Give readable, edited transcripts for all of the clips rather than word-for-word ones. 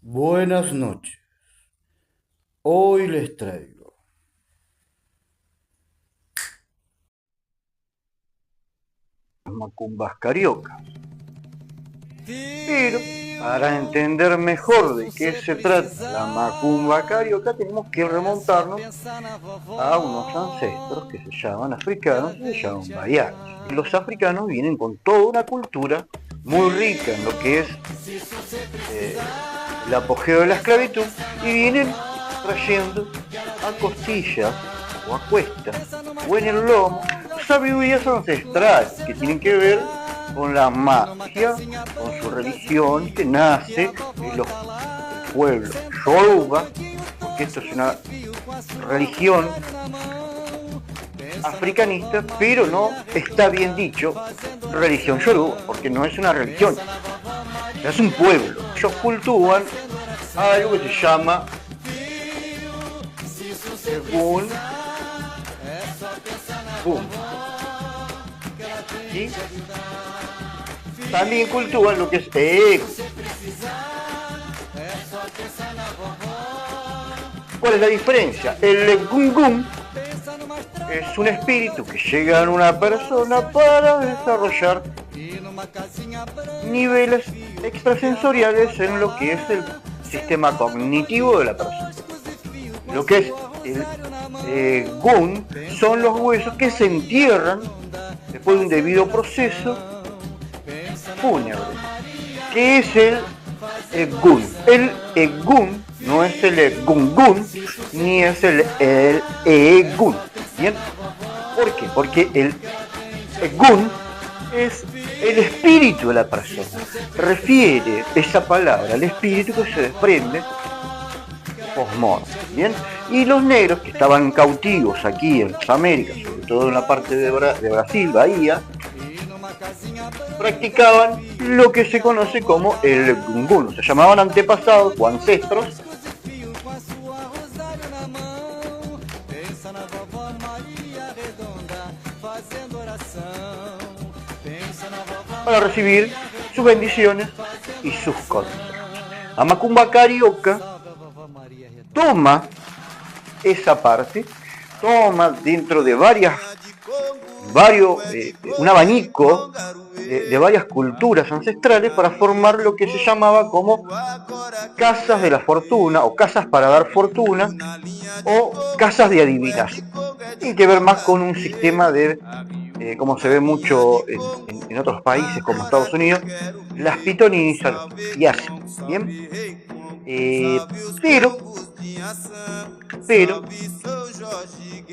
Buenas noches. Hoy les traigo las macumbas carioca. Pero para entender mejor de qué se trata la macumba carioca, tenemos que remontarnos a unos ancestros que se llaman africanos y se llaman baianos. Los africanos vienen con toda una cultura muy rica en lo que es el apogeo de la esclavitud y vienen trayendo a costillas o a cuestas o en el lomo sabidurías ancestrales que tienen que ver con la magia, con su religión que nace en los pueblos Yoruba, porque esto es una religión africanista, pero no está bien dicho religión Yoruba, porque no es una religión, es un pueblo. Ellos cultivan algo que se llama Egun Boom. ¿Sí? También cultivan lo que es Egu. ¿Cuál es la diferencia? El Egungun es un espíritu que llega a una persona para desarrollar niveles extrasensoriales en lo que es el sistema cognitivo de la persona. Lo que es el gun son los huesos que se entierran después de un debido proceso fúnebre. ¿Qué es el egun? El egun no es el egungun ni es el egun. ¿Bien? ¿Por qué? Porque el egun es el espíritu de la persona. Refiere esa palabra al espíritu que se desprende post-mortem. ¿Bien? Y los negros que estaban cautivos aquí en las Américas, sobre todo en la parte de Brasil, Bahía, practicaban lo que se conoce como el gungun. Se llamaban antepasados o ancestros para recibir sus bendiciones y sus consejos. La macumba carioca toma esa parte, toma dentro de un abanico de varias culturas ancestrales para formar lo que se llamaba como casas de la fortuna o casas para dar fortuna o casas de adivinación. Tiene que ver más con un sistema de, como se ve mucho en otros países como Estados Unidos, las pitonisas y así. ¿Bien? Pero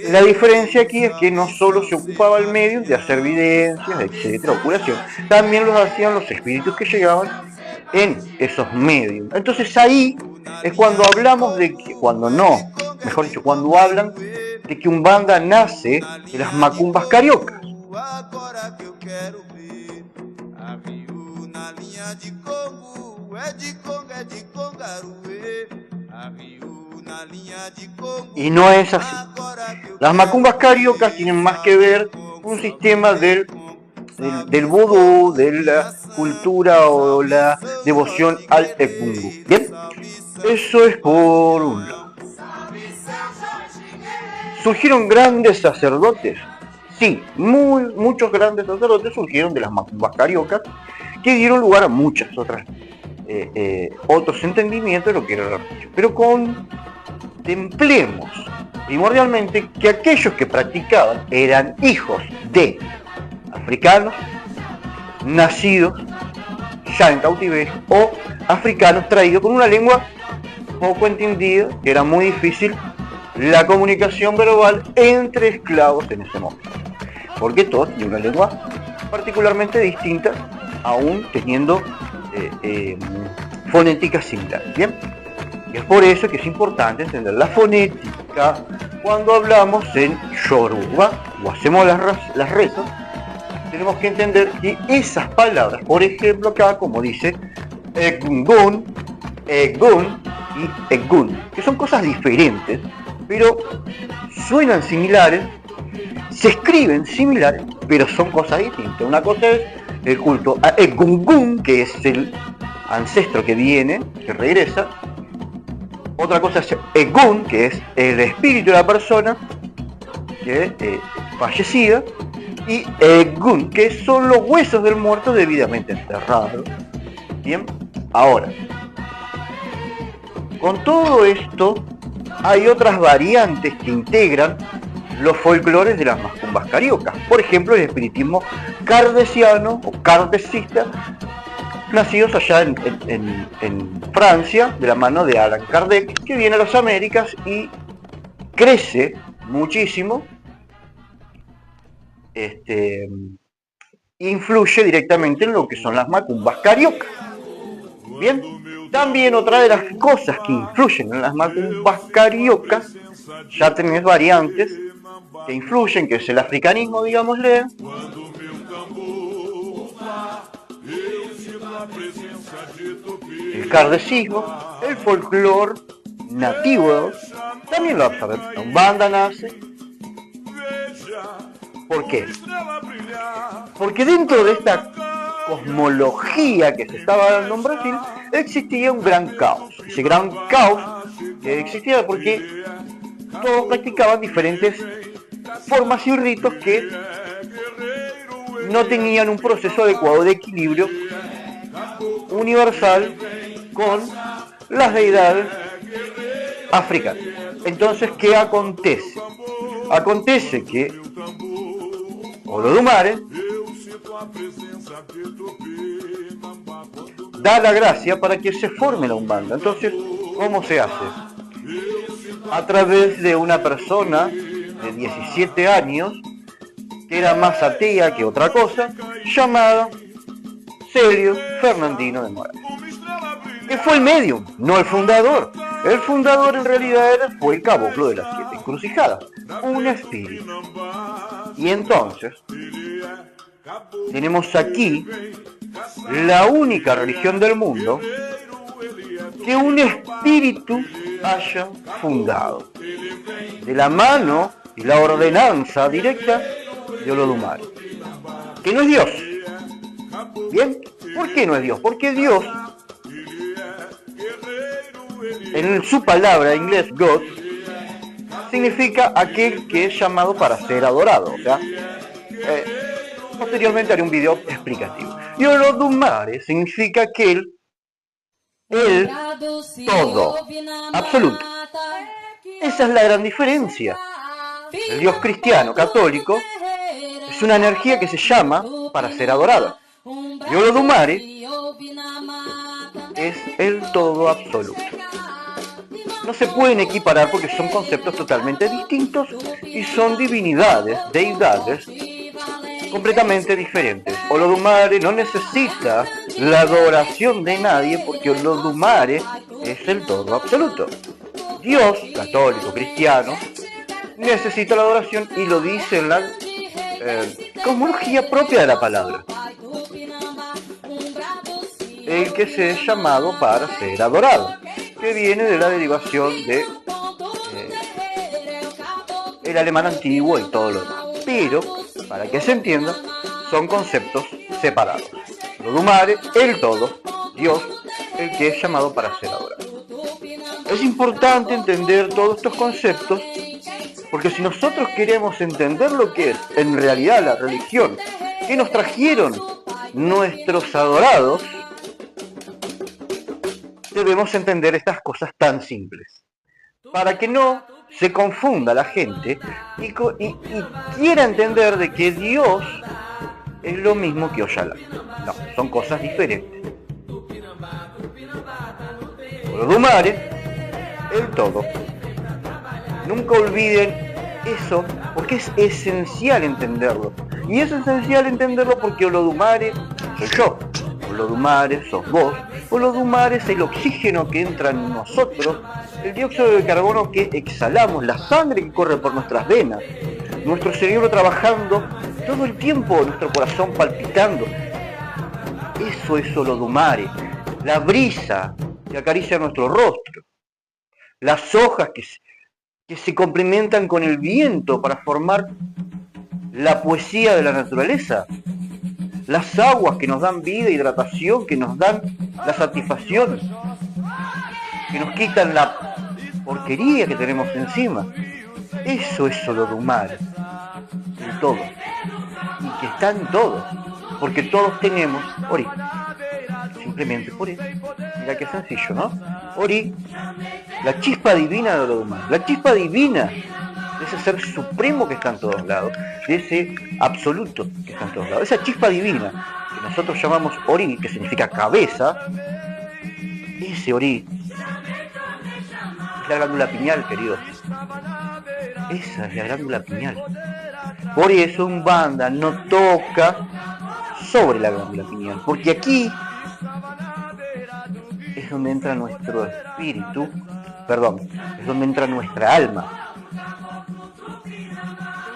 la diferencia aquí es que no solo se ocupaba el medio de hacer evidencias, etcétera, o curación, también los hacían los espíritus que llegaban en esos medios. Entonces ahí es cuando hablamos de que, cuando hablan de que Umbanda nace de las macumbas cariocas. Y no es así. Las macumbas cariocas tienen más que ver con un sistema del vudú, de la cultura o la devoción al Egungun. Bien, eso es por un lado. ¿Surgieron grandes sacerdotes? Sí, muchos grandes sacerdotes surgieron de las macumbas cariocas que dieron lugar a muchas otros entendimientos de lo que era la religión. Pero contemplemos primordialmente que aquellos que practicaban eran hijos de africanos nacidos ya en cautiverio o africanos traídos con una lengua poco entendida, que era muy difícil la comunicación verbal entre esclavos en ese momento, porque todos tenían una lengua particularmente distinta, aún teniendo fonéticas similares. Bien, y es por eso que es importante entender la fonética cuando hablamos en Yoruba o hacemos las rezas. Tenemos que entender que esas palabras, por ejemplo acá, como dice Egungun, Egun y Egun, que son cosas diferentes, pero suenan similares, se escriben similares, pero son cosas distintas. Una cosa es el culto a Egungun, que es el ancestro que viene, que regresa. Otra cosa es Egun, que es el espíritu de la persona que fallecida, y Egun, que son los huesos del muerto debidamente enterrados. Bien, ahora, con todo esto hay otras variantes que integran los folclores de las macumbas cariocas. Por ejemplo, el espiritismo cardesiano o kardecista, nacidos allá en Francia, de la mano de Allan Kardec, que viene a las Américas y crece muchísimo, influye directamente en lo que son las macumbas cariocas. Bien, también otra de las cosas que influyen en las macumbas cariocas, ya tenés variantes que influyen, que es el africanismo, digámosle, el kardecismo, el folclore nativo, también lo observan. La Umbanda nace. ¿Por qué? Porque dentro de esta cosmología que se estaba dando en Brasil, existía un gran caos. Ese gran caos que existía porque todos practicaban diferentes formas y ritos que no tenían un proceso adecuado de equilibrio universal con las deidades africanas. Entonces, ¿qué acontece? Acontece que Olodumare da la gracia para que se forme la Umbanda. Entonces, ¿cómo se hace? A través de una persona de 17 años, que era más atea que otra cosa, llamada Celio Fernandino de Moraes, que fue el medium, no el fundador. El fundador en realidad fue el caboclo de las 7 encrucijadas, un espíritu. Y entonces, tenemos aquí la única religión del mundo que un espíritu haya fundado, de la mano y la ordenanza directa de Olodumare, que no es Dios. ¿Bien? ¿Por qué no es Dios? Porque Dios, en su palabra en inglés God, significa aquel que es llamado para ser adorado. O sea, posteriormente haré un video explicativo. Y Olodumare significa aquel, el todo, absoluto. Esa es la gran diferencia. El Dios cristiano, católico, es una energía que se llama para ser adorada. Y Olodumare es el todo absoluto. No se pueden equiparar porque son conceptos totalmente distintos y son divinidades, deidades, completamente diferentes. Olodumare no necesita la adoración de nadie porque Olodumare es el todo absoluto. Dios, católico, cristiano, necesita la adoración y lo dice en la cosmología propia de la palabra. El que se es llamado para ser adorado, que viene de la derivación de el alemán antiguo y todo lo demás. Pero, para que se entienda, son conceptos separados. Olodumare, el todo, Dios, el que es llamado para ser adorado. Es importante entender todos estos conceptos, porque si nosotros queremos entender lo que es en realidad la religión que nos trajeron nuestros adorados, debemos entender estas cosas tan simples, para que no se confunda la gente y quiera entender de que Dios es lo mismo que Oyalá. No, son cosas diferentes. Olodumare, el todo. Nunca olviden eso, porque es esencial entenderlo. Y es esencial entenderlo porque Olodumare soy yo, Olodumare sos vos, Olodumare es el oxígeno que entra en nosotros, el dióxido de carbono que exhalamos, la sangre que corre por nuestras venas, nuestro cerebro trabajando todo el tiempo, nuestro corazón palpitando. Eso es Olodumare, la brisa que acaricia nuestro rostro, las hojas que se complementan con el viento para formar la poesía de la naturaleza, las aguas que nos dan vida, hidratación, que nos dan la satisfacción, que nos quitan la porquería que tenemos encima. Eso es Olodumare, en todo, y que está en todo, porque todos tenemos Ori, simplemente por eso. Mira qué sencillo, ¿no? Ori, la chispa divina de Olodumare, la chispa divina de ese ser supremo que está en todos lados, de ese absoluto que está en todos lados, esa chispa divina que nosotros llamamos Ori, que significa cabeza. Ese Ori es la glándula pineal, queridos. Esa es la glándula pineal. Por eso Umbanda no toca sobre la glándula pineal, porque aquí es donde entra nuestro espíritu, es donde entra nuestra alma.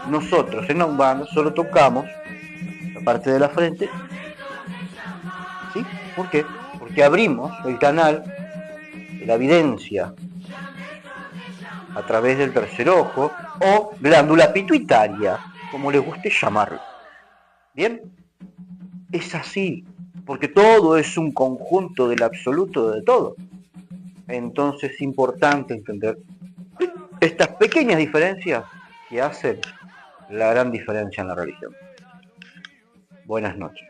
Nosotros en la Umbanda solo tocamos la parte de la frente. ¿Sí? ¿Por qué? Porque abrimos el canal de la evidencia a través del tercer ojo o glándula pituitaria, como les guste llamarlo. ¿Bien? Es así, porque todo es un conjunto del absoluto de todo. Entonces es importante entender estas pequeñas diferencias que hacen la gran diferencia en la religión. Buenas noches.